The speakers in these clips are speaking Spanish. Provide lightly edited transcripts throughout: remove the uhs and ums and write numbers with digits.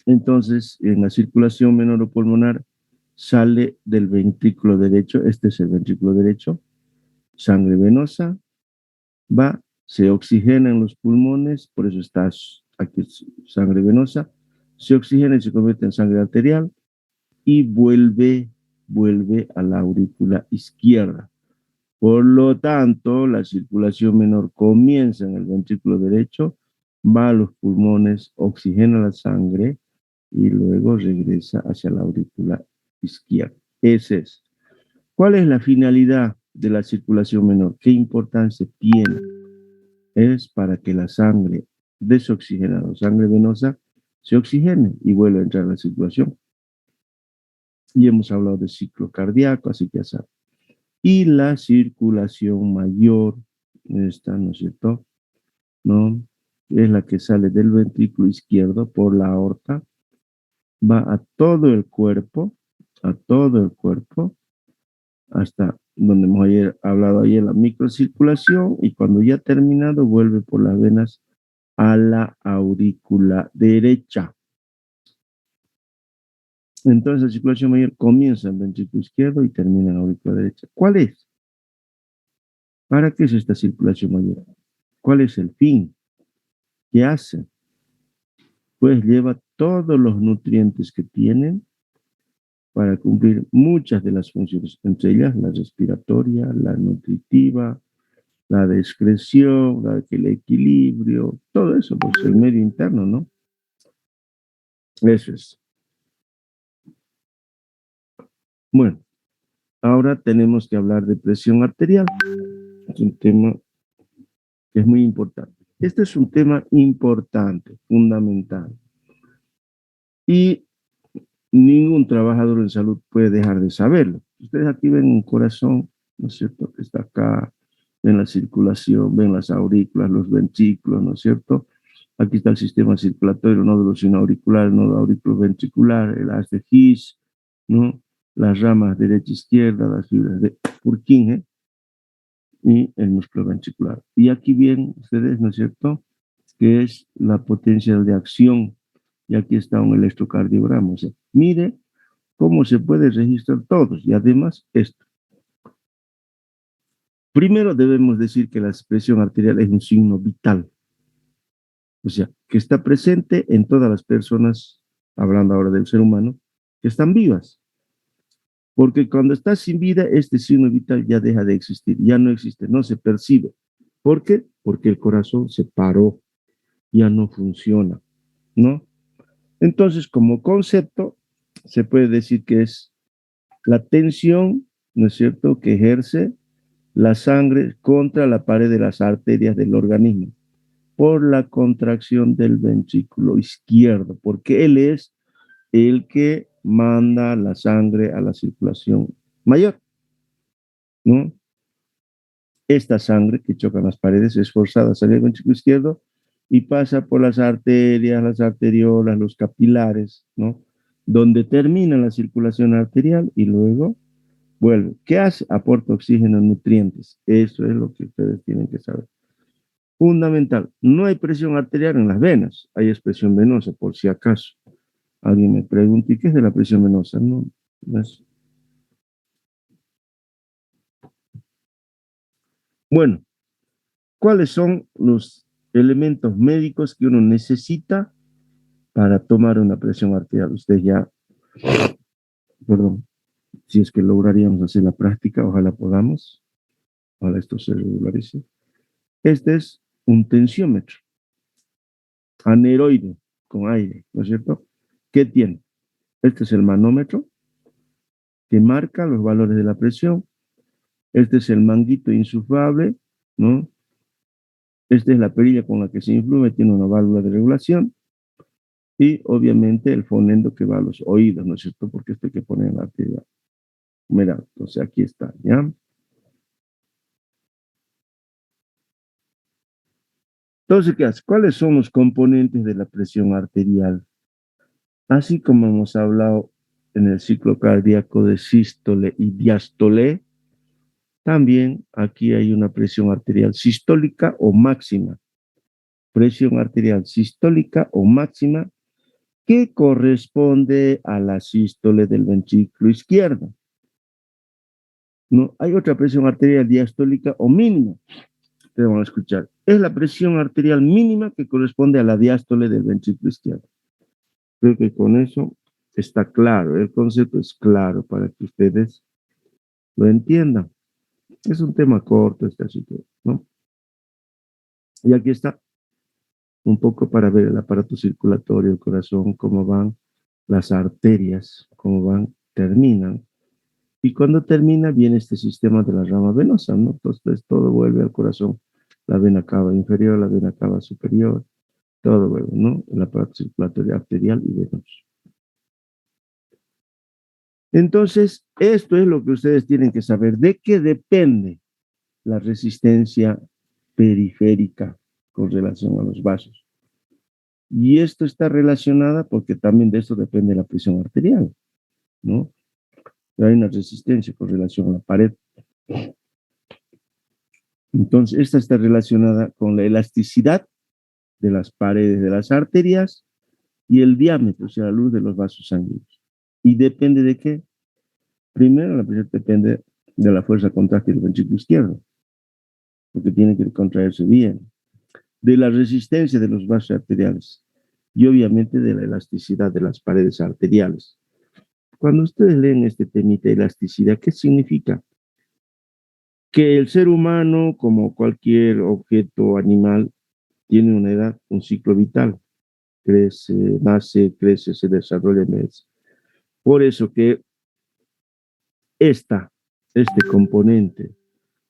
Entonces, en la circulación menor sale del ventrículo derecho, este es el ventrículo derecho, sangre venosa, va, se oxigena en los pulmones, por eso está aquí sangre venosa, se oxigena y se convierte en sangre arterial y vuelve a la aurícula izquierda. Por lo tanto, la circulación menor comienza en el ventrículo derecho, va a los pulmones, oxigena la sangre y luego regresa hacia la aurícula izquierda. Ese es. ¿Cuál es la finalidad de la circulación menor? ¿Qué importancia tiene? Es para que la sangre desoxigenada, sangre venosa, se oxigene y vuelva a entrar a la circulación. Y hemos hablado de ciclo cardíaco, así que ya saben. Y la circulación mayor, esta, ¿no es cierto? ¿No? Es la que sale del ventrículo izquierdo por la aorta, va a todo el cuerpo, hasta donde hemos hablado ayer, la microcirculación, y cuando ya ha terminado, vuelve por las venas a la aurícula derecha. Entonces, la circulación mayor comienza en el ventrículo izquierdo y termina en la aurícula derecha. ¿Cuál es? ¿Para qué es esta circulación mayor? ¿Cuál es el fin? ¿Qué hace? Pues lleva todos los nutrientes que tienen para cumplir muchas de las funciones, entre ellas la respiratoria, la nutritiva, la de excreción, el equilibrio, todo eso, pues el medio interno, ¿no? Eso es. Bueno, ahora tenemos que hablar de presión arterial. Es un tema que es muy importante. Este es un tema importante, fundamental. Y ningún trabajador en salud puede dejar de saberlo. Ustedes aquí ven un corazón, ¿no es cierto?, que está acá, ven la circulación, ven las aurículas, los ventrículos, ¿no es cierto? Aquí está el sistema circulatorio, nódulo sinoauricular, nódulo auriculoventricular, el haz de His, ¿no? Las ramas derecha e izquierda, las fibras de Purkinje y el músculo ventricular. Y aquí ven ustedes, ¿no es cierto?, que es la potencia de acción. Y aquí está un electrocardiograma. O sea, mire cómo se puede registrar todos. Y además esto. Primero debemos decir que la presión arterial es un signo vital. O sea, que está presente en todas las personas, hablando ahora del ser humano, que están vivas. Porque cuando está sin vida, este signo vital ya deja de existir, ya no existe, no se percibe. ¿Por qué? Porque el corazón se paró, ya no funciona, ¿no? Entonces, como concepto, se puede decir que es la tensión, ¿no es cierto?, que ejerce la sangre contra la pared de las arterias del organismo por la contracción del ventrículo izquierdo, porque él es el que manda la sangre a la circulación mayor, ¿no? Esta sangre que choca en las paredes es forzada a salir del ventrículo izquierdo y pasa por las arterias, las arteriolas, los capilares, ¿no? Donde termina la circulación arterial y luego vuelve. ¿Qué hace? Aporta oxígeno, nutrientes. Eso es lo que ustedes tienen que saber. Fundamental. No hay presión arterial en las venas. Hay expresión venosa, por si acaso. Alguien me pregunta, ¿y qué es de la presión venosa? No, no es. Bueno, ¿cuáles son los elementos médicos que uno necesita para tomar una presión arterial? Ustedes ya, perdón, si es que lograríamos hacer la práctica, ojalá podamos. Ojalá esto se regularice. Este es un tensiómetro aneroide con aire, ¿no es cierto? ¿Qué tiene? Este es el manómetro que marca los valores de la presión. Este es el manguito insuflable, ¿no? Esta es la perilla con la que se influye, tiene una válvula de regulación. Y obviamente el fonendo que va a los oídos, ¿no es cierto? Porque esto hay que poner en la arteria. Mira, entonces aquí está, ¿ya? Entonces, ¿qué hace? ¿Cuáles son los componentes de la presión arterial? Así como hemos hablado en el ciclo cardíaco de sístole y diástole, también aquí hay una presión arterial sistólica o máxima. Presión arterial sistólica o máxima que corresponde a la sístole del ventrículo izquierdo. No hay otra presión arterial diastólica o mínima. Ustedes van a escuchar. Es la presión arterial mínima que corresponde a la diástole del ventrículo izquierdo. Creo que con eso está claro. El concepto es claro para que ustedes lo entiendan. Es un tema corto esta situación, ¿no? Y aquí está un poco para ver el aparato circulatorio, el corazón, cómo van las arterias, cómo van, terminan. Y cuando termina viene este sistema de la rama venosa, ¿no? Entonces todo vuelve al corazón. La vena cava inferior, la vena cava superior, todo vuelve, ¿no? El aparato circulatorio arterial y venoso. Entonces, esto es lo que ustedes tienen que saber. ¿De qué depende la resistencia periférica con relación a los vasos? Y esto está relacionada porque también de esto depende la presión arterial, ¿no? Hay una resistencia con relación a la pared. Entonces, esta está relacionada con la elasticidad de las paredes de las arterias y el diámetro, o sea, la luz de los vasos sanguíneos. ¿Y depende de qué? Primero, la presión depende de la fuerza contráctil del ventrículo izquierdo, porque tiene que contraerse bien, de la resistencia de los vasos arteriales y obviamente de la elasticidad de las paredes arteriales. Cuando ustedes leen este temita de elasticidad, ¿qué significa? Que el ser humano, como cualquier objeto animal, tiene una edad, un ciclo vital. Crece, nace, crece, se desarrolla, envejece. Por eso que este componente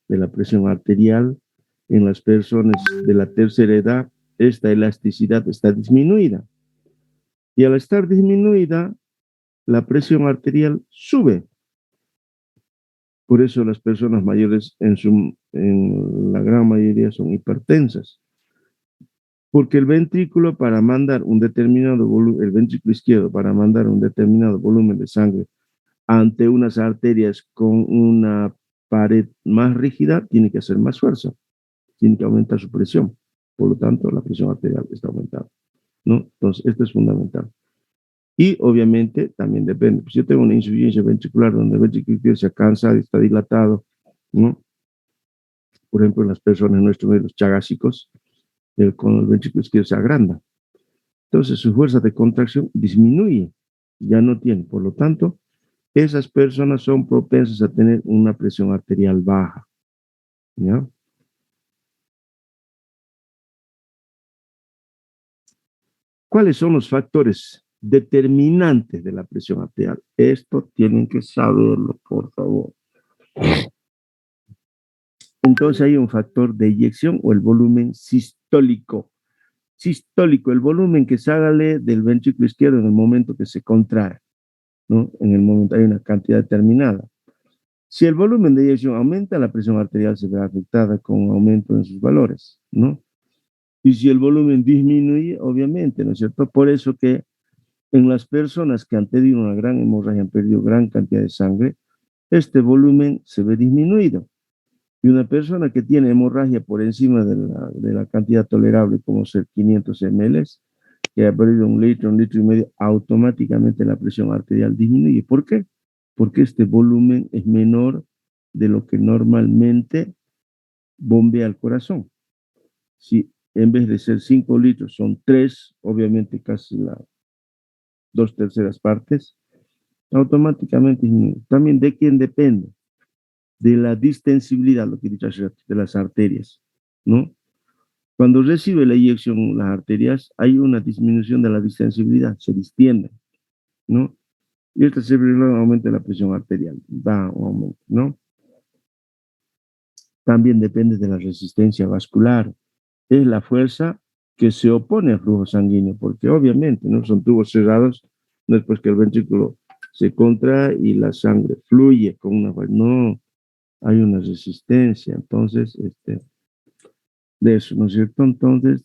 de la presión arterial en las personas de la tercera edad, esta elasticidad está disminuida. Y al estar disminuida, la presión arterial sube. Por eso las personas mayores en la gran mayoría son hipertensas. Porque el ventrículo para mandar un determinado volumen, el ventrículo izquierdo para mandar un determinado volumen de sangre ante unas arterias con una pared más rígida, tiene que hacer más fuerza, tiene que aumentar su presión. Por lo tanto, la presión arterial está aumentada, ¿no? Entonces, esto es fundamental. Y obviamente también depende. Si yo tengo una insuficiencia ventricular donde el ventrículo izquierdo se cansa y está dilatado, ¿no? Por ejemplo, en las personas, nuestros los chagásicos, con el ventrículo izquierdo se agranda. Entonces, su fuerza de contracción disminuye, ya no tiene. Por lo tanto, esas personas son propensas a tener una presión arterial baja, ¿ya? ¿Cuáles son los factores determinantes de la presión arterial? Esto tienen que saberlo, por favor. Entonces hay un factor de eyección o el volumen sistólico. Sistólico, el volumen que sale del ventrículo izquierdo en el momento que se contrae, ¿no? En el momento hay una cantidad determinada. Si el volumen de eyección aumenta, la presión arterial se verá afectada con un aumento en sus valores, ¿no? Y si el volumen disminuye, obviamente, ¿no es cierto? Por eso que en las personas que han tenido una gran hemorragia, han perdido gran cantidad de sangre, este volumen se ve disminuido. Y una persona que tiene hemorragia por encima de la cantidad tolerable, como ser 500 ml, que ha perdido un litro y medio, automáticamente la presión arterial disminuye. ¿Por qué? Porque este volumen es menor de lo que normalmente bombea el corazón. Si en vez de ser 5 litros son 3, obviamente casi las 2/3 partes, automáticamente disminuye. También de quién depende, de la distensibilidad, lo que he dicho hace rato, de las arterias, ¿no? Cuando recibe la inyección las arterias, hay una disminución de la distensibilidad, se distienden, ¿no? Y esto se ve en un aumento de la presión arterial, da un aumento, ¿no? También depende de la resistencia vascular, es la fuerza que se opone al flujo sanguíneo, porque obviamente, ¿no? Son tubos cerrados, no es pues que el ventrículo se contrae y la sangre fluye con una, no, hay una resistencia, entonces, de eso, ¿no es cierto? Entonces,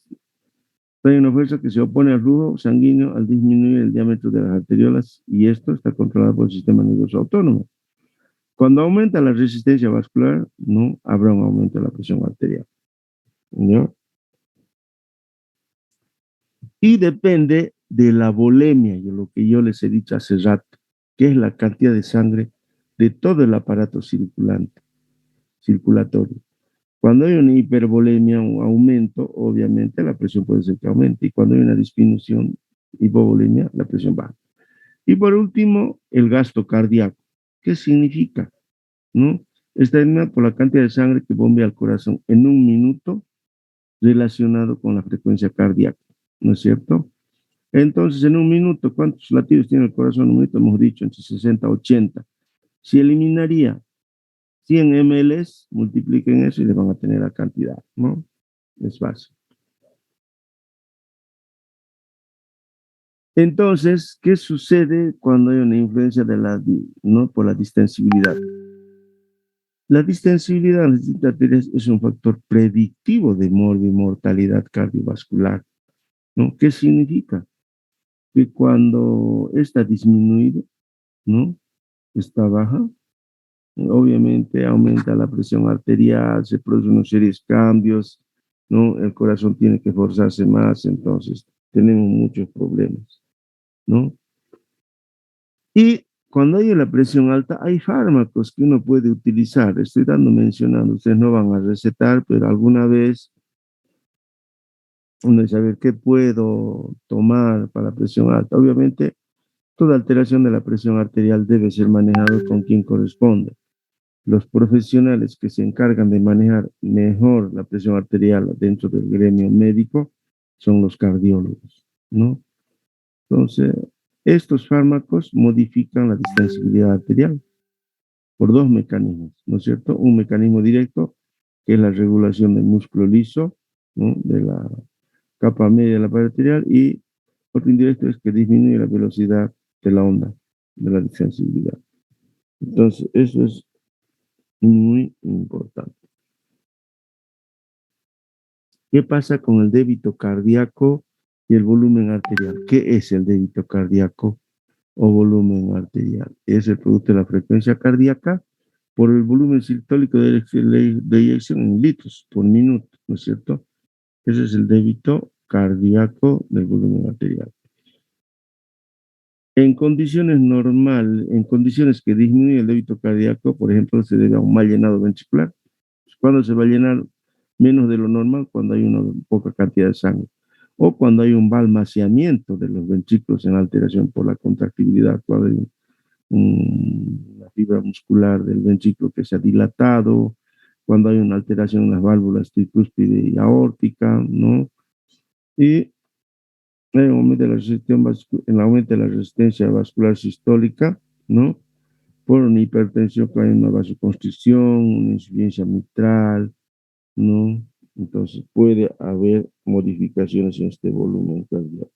hay una fuerza que se opone al flujo sanguíneo al disminuir el diámetro de las arteriolas y esto está controlado por el sistema nervioso autónomo. Cuando aumenta la resistencia vascular, no habrá un aumento de la presión arterial, ¿no? Y depende de la volemia, lo que yo les he dicho hace rato, que es la cantidad de sangre de todo el aparato circulatorio. Cuando hay una hipervolemia, un aumento, obviamente la presión puede ser que aumente. Y cuando hay una disminución, hipovolemia, la presión baja. Y por último, el gasto cardíaco. ¿Qué significa? ¿No? Está determinado por la cantidad de sangre que bombea al corazón en un minuto relacionado con la frecuencia cardíaca. ¿No es cierto? Entonces, en un minuto, ¿cuántos latidos tiene el corazón en un minuto? Hemos dicho entre 60 y 80. Si eliminaría 100 ml, multipliquen eso y le van a tener la cantidad, ¿no? Es fácil. Entonces, ¿qué sucede cuando hay una influencia ¿no? por la distensibilidad? La distensibilidad de las distintas arterias es un factor predictivo de mortalidad cardiovascular, ¿no? ¿Qué significa? Que cuando está disminuido, ¿no? Está baja, obviamente aumenta la presión arterial, se producen una serie de cambios, ¿no? El corazón tiene que forzarse más, entonces tenemos muchos problemas, ¿no? Y cuando hay la presión alta, hay fármacos que uno puede utilizar. Estoy mencionando, ustedes no van a recetar, pero alguna vez uno dice, a ver, ¿qué puedo tomar para la presión alta? Obviamente, toda alteración de la presión arterial debe ser manejado con quien corresponde. Los profesionales que se encargan de manejar mejor la presión arterial dentro del gremio médico son los cardiólogos, ¿no? Entonces, estos fármacos modifican la distensibilidad arterial por dos mecanismos, ¿no es cierto? Un mecanismo directo, que es la regulación del músculo liso, ¿no? De la capa media de la pared arterial, y otro indirecto es que disminuye la velocidad de la onda de la distensibilidad. Entonces, eso es muy importante. ¿Qué pasa con el débito cardíaco y el volumen arterial? ¿Qué es el débito cardíaco o volumen arterial? Es el producto de la frecuencia cardíaca por el volumen sistólico de eyección en litros por minuto, ¿no es cierto? Ese es el débito cardíaco del volumen arterial. En condiciones normales, en condiciones que disminuye el débito cardíaco, por ejemplo, se debe a un mal llenado ventricular. Cuando se va a llenar menos de lo normal, cuando hay una poca cantidad de sangre, o cuando hay un balmaceamiento de los ventrículos en alteración por la contractibilidad, cuando hay una fibra muscular del ventrículo que se ha dilatado, cuando hay una alteración en las válvulas tricúspide y aórtica, ¿no? Y en el aumento de la resistencia vascular sistólica, ¿no? Por una hipertensión, que hay una vasoconstricción, una insuficiencia mitral, ¿no? Entonces puede haber modificaciones en este volumen cardíaco.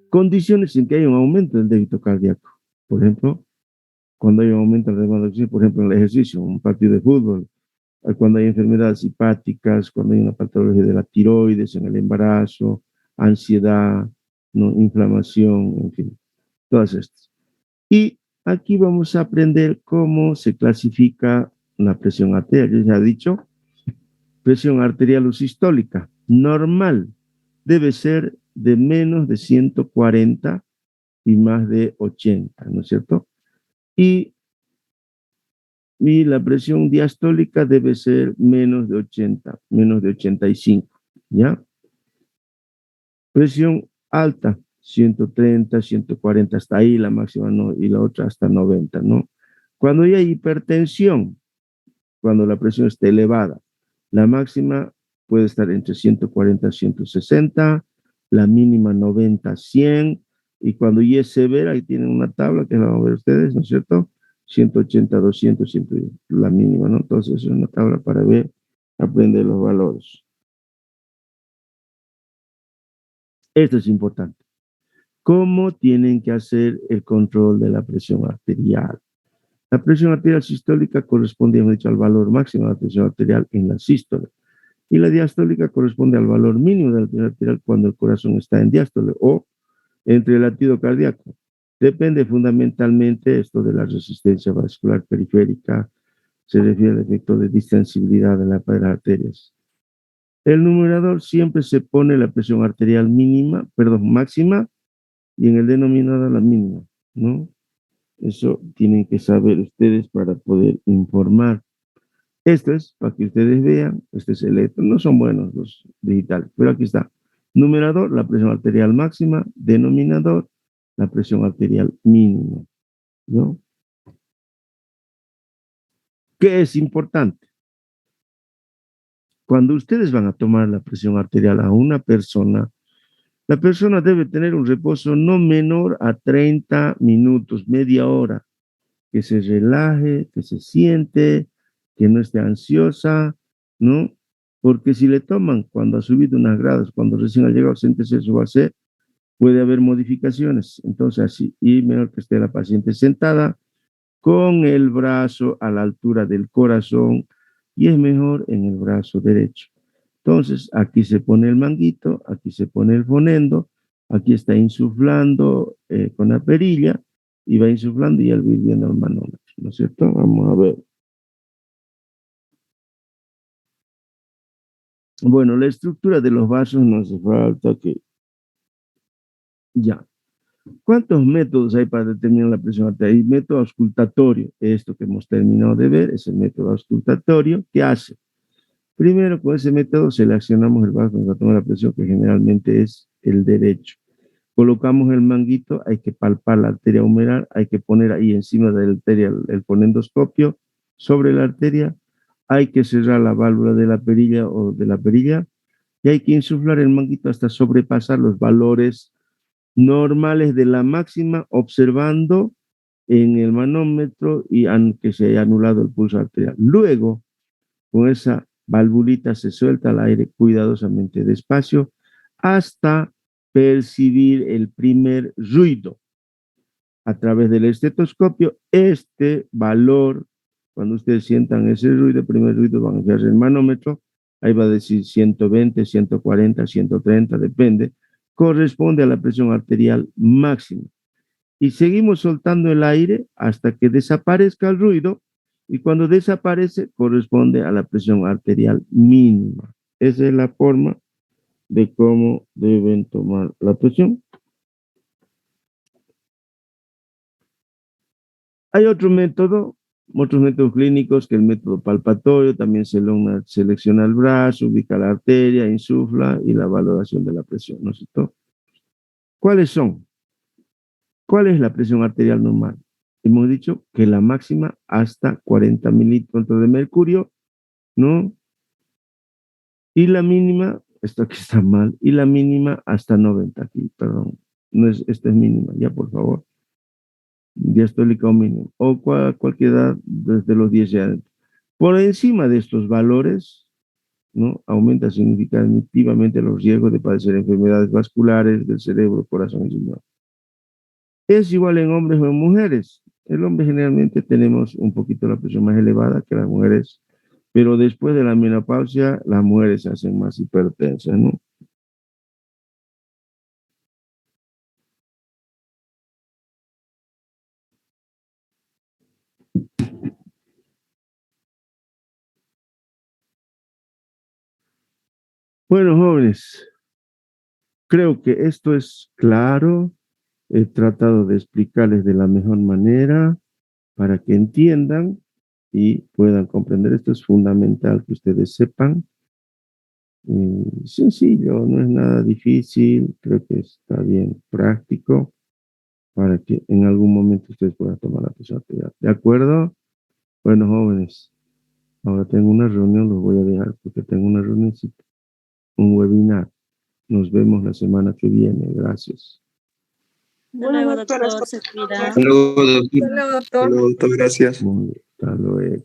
Condiciones en que hay un aumento del débito cardíaco. Por ejemplo, cuando hay un aumento de la demanda de oxígeno, por ejemplo, en el ejercicio, un partido de fútbol, cuando hay enfermedades hepáticas, cuando hay una patología de la tiroides en el embarazo, ansiedad, ¿no? Inflamación, en fin, todas estas. Y aquí vamos a aprender cómo se clasifica la presión arterial. Yo ya he dicho, presión arterial o sistólica normal debe ser de menos de 140 y más de 80, ¿no es cierto? Y la presión diastólica debe ser menos de 80, menos de 85, ¿ya? Presión alta, 130, 140, hasta ahí la máxima, ¿no? Y la otra hasta 90, ¿no? Cuando hay hipertensión, cuando la presión está elevada, la máxima puede estar entre 140 y 160, la mínima 90 a 100, y cuando ya es severa, ahí tienen una tabla que la van a ver ustedes, ¿no es cierto? 180, 200, siempre la mínima, ¿no? Entonces es una tabla para ver, aprender los valores. Esto es importante. ¿Cómo tienen que hacer el control de la presión arterial? La presión arterial sistólica corresponde, hemos dicho, al valor máximo de la presión arterial en la sístole. Y la diastólica corresponde al valor mínimo de la presión arterial cuando el corazón está en diástole o entre el latido cardíaco. Depende fundamentalmente esto de la resistencia vascular periférica, se refiere al efecto de distensibilidad de las arterias. El numerador siempre se pone la presión arterial máxima, y en el denominador la mínima, ¿no? Eso tienen que saber ustedes para poder informar. Esto es para que ustedes vean, este es el electro, no son buenos los digitales, pero aquí está. Numerador, la presión arterial máxima, denominador, la presión arterial mínima, ¿no? ¿Qué es importante? Cuando ustedes van a tomar la presión arterial a una persona, la persona debe tener un reposo no menor a 30 minutos, media hora, que se relaje, que se siente, que no esté ansiosa, ¿no? Porque si le toman cuando ha subido unas gradas, cuando recién ha llegado, siéntese su base, puede haber modificaciones. Entonces, así, y mejor que esté la paciente sentada con el brazo a la altura del corazón, y es mejor en el brazo derecho. Entonces, aquí se pone el manguito, aquí se pone el fonendo, aquí está insuflando con la perilla, y va insuflando y él va viendo el manómetro, ¿no es cierto? Vamos a ver. Bueno, la estructura de los vasos no hace falta que... Ya. ¿Cuántos métodos hay para determinar la presión arterial? Hay método auscultatorio. Esto que hemos terminado de ver es el método auscultatorio. ¿Qué hace? Primero, con ese método seleccionamos el vaso donde toma la presión, que generalmente es el derecho. Colocamos el manguito, hay que palpar la arteria humeral, hay que poner ahí encima de la arteria el fonendoscopio sobre la arteria, hay que cerrar la válvula de la perilla o de la perilla, y hay que insuflar el manguito hasta sobrepasar los valores normales de la máxima, observando en el manómetro y aunque se haya anulado el pulso arterial. Luego, con esa valvulita se suelta el aire cuidadosamente despacio hasta percibir el primer ruido. A través del estetoscopio, este valor, cuando ustedes sientan ese ruido, el primer ruido, van a enviar el manómetro, ahí va a decir 120, 140, 130, depende, corresponde a la presión arterial máxima. Y seguimos soltando el aire hasta que desaparezca el ruido, y cuando desaparece corresponde a la presión arterial mínima. Esa es la forma de cómo deben tomar la presión. Hay otros métodos clínicos, que el método palpatorio, también selecciona el brazo, ubica la arteria, insufla, y la valoración de la presión, ¿no es cierto? ¿Cuáles son? ¿Cuál es la presión arterial normal? Hemos dicho que la máxima hasta 40 mililitros de mercurio, ¿no? Y la mínima, esto aquí está mal, y la mínima hasta 90 aquí, perdón. No es, esta es mínima, ya por favor. Diastólica o mínimo, o cualquier edad desde los 10 años. Por encima de estos valores, ¿no? Aumenta significativamente los riesgos de padecer enfermedades vasculares del cerebro, corazón y riñón. Es igual en hombres o en mujeres. El hombre generalmente tenemos un poquito la presión más elevada que las mujeres, pero después de la menopausia, las mujeres se hacen más hipertensas, ¿no? Bueno, jóvenes, creo que esto es claro. He tratado de explicarles de la mejor manera para que entiendan y puedan comprender. Esto es fundamental que ustedes sepan. Sencillo, no es nada difícil, creo que está bien práctico para que en algún momento ustedes puedan tomar la presión arterial. ¿De acuerdo? Bueno, jóvenes, ahora tengo una reunión, los voy a dejar porque tengo una reunioncita, un webinar. Nos vemos la semana que viene. Gracias. Hasta luego, doctor. Se cuida. Hasta luego, doctor. Hasta luego, doctor. Gracias. Muy bien, hasta luego.